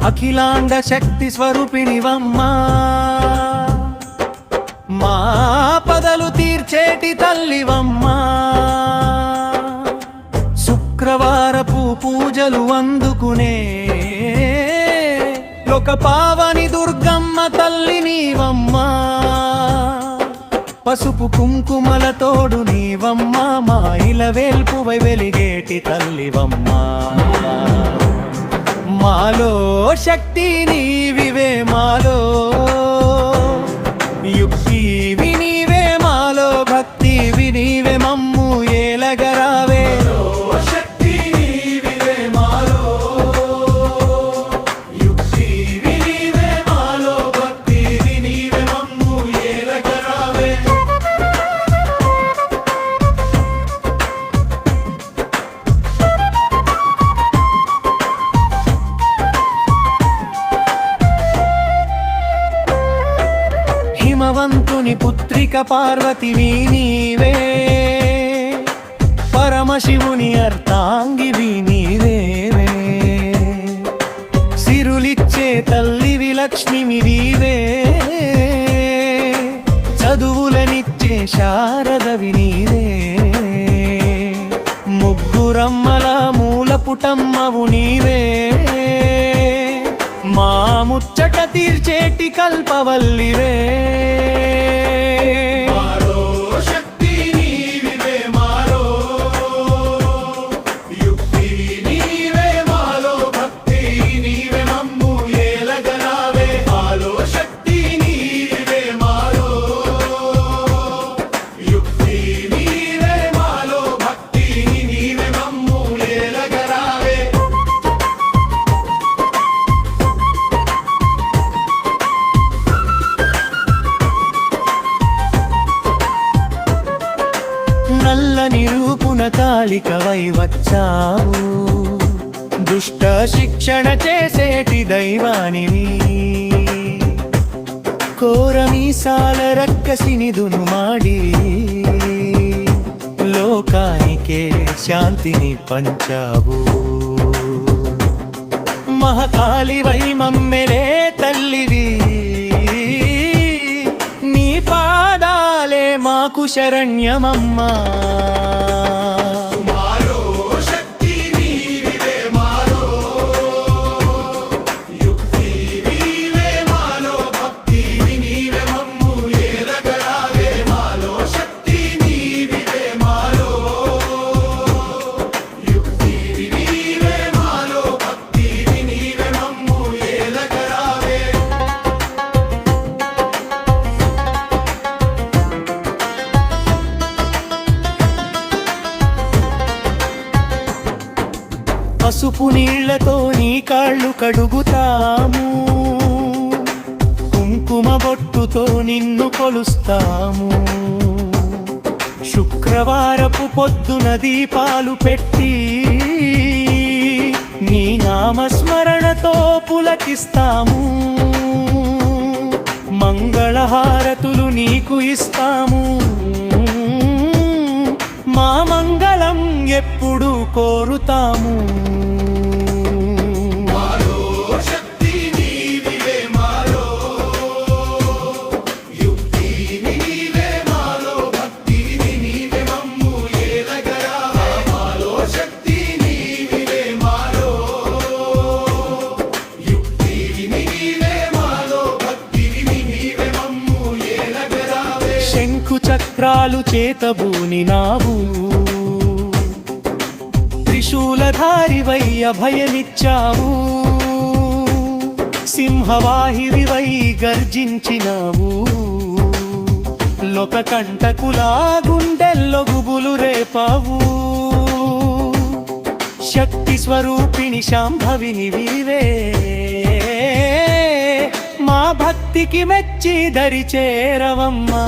అఖిలాండ శక్తి స్వరూపిణివమ్మా, మా పదలు తీర్చేటి తల్లివమ్మా. శుక్రవారపు పూజలు అందుకునే ఒక పావని దుర్గమ్మ తల్లి నీవమ్మా. పసుపు కుంకుమల తోడు నీవమ్మా, మా ఇలవేల్పువై వెలిగేటి తల్లివమ్మా. మాలో శక్తి నీవివే, మాలో యుక్తి వినీవే, మాలో భక్తి వినీవే, మమ్ము ఏలగరావే. హిమవంతుని పుత్రిక పార్వతివి నీవే, పరమశివుని అర్ధాంగివి నీవేవే. సిరులిచ్చే తల్లివి లక్ష్మివి నీవే, చదువులనిచ్చే శారదవి నీవే. ముగ్గురమ్మల మూలపుటమ్మవు నీవే, మా ముచ్చట తీర్చేటి కల్పవల్లివే. నల్లని రూపున కాళికవై వచ్చావు, దుష్ట శిక్షణ చేసేటి దైవానివి. కోరమీసాల రక్కసినిదును మాడి లోకానికే శాంతిని పంచావు. మహాకాళివై మమ్మెలే తల్లివి, నీ పాదాలే మాకు శరణ్యమమ్మా. పసుపు నీళ్లతో నీ కాళ్ళు కడుగుతాము, కుంకుమ బొట్టుతో నిన్ను కొలుస్తాము. శుక్రవారపు పొద్దున దీపాలు పెట్టి నీ నామస్మరణతో పులకిస్తాము. మంగళహారతులు నీకు ఇస్తాము, మా మంగళం ఎప్పుడు కోరుతాము. శంకు చక్రాలు చేతబూనినావు, త్రిశూలధారివై అభయమిచ్చావు. సింహవాహినివై గర్జించినావు, లోకకంటకులా గుండెల్లో గుబులు రేపావు. శక్తి స్వరూపిణి శాంభవిని వీవే, మా భక్తికి మెచ్చి దరి చేరవమ్మా.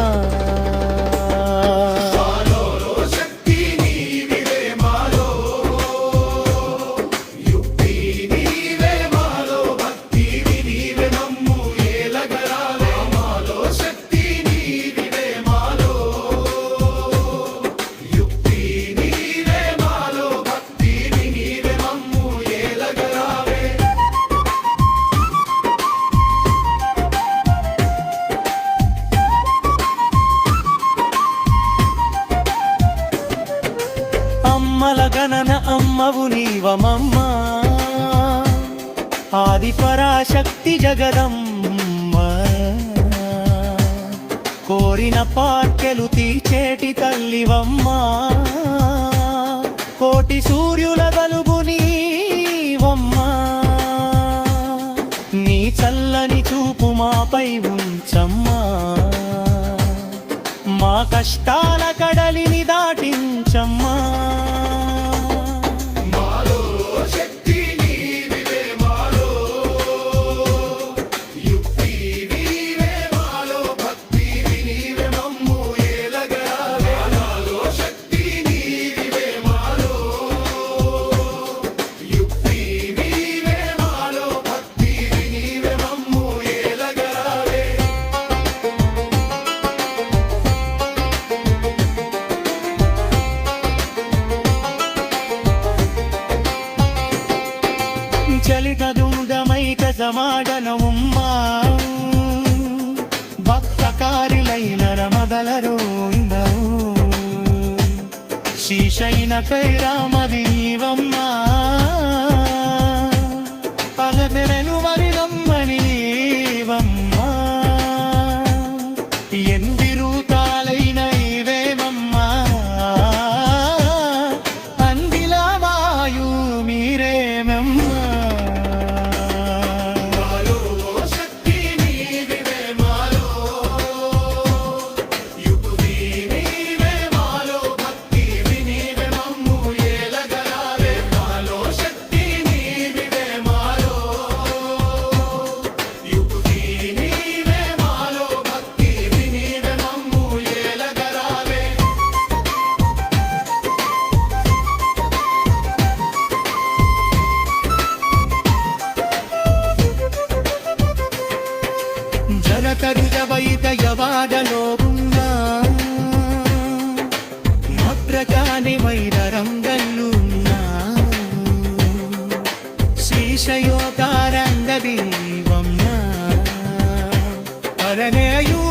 జగనన అమ్మవు నీవమమ్మా ఆది పరాశక్తి జగదమ్మ కోరిన పార్కెలు తీర్చేటి తల్లివమ్మా కోటి సూర్యుల వెలుగు నీవమ్మా నీ చల్లని చూపు మాపై ఉంచమ్మా మా కష్టాల కడలిని దాటించమ్మా చలితదుంగమైక సమాడనముమ్మా భక్తకారిలైన రమదలరోందవు శీషైన కైరామదీవమ్మా పలపెరను వరిదమ్మని నీవమ్మా ఎందిరూతాలైన ఇవేమమ్మా అందిలా వాయు మీరేమమ్మా జనతరుజవైత యవాడలో ఉన్నా మద్రకాని వైరంగల్లున్నా శీషయోతారంగదీవమ్నా అలనేయూ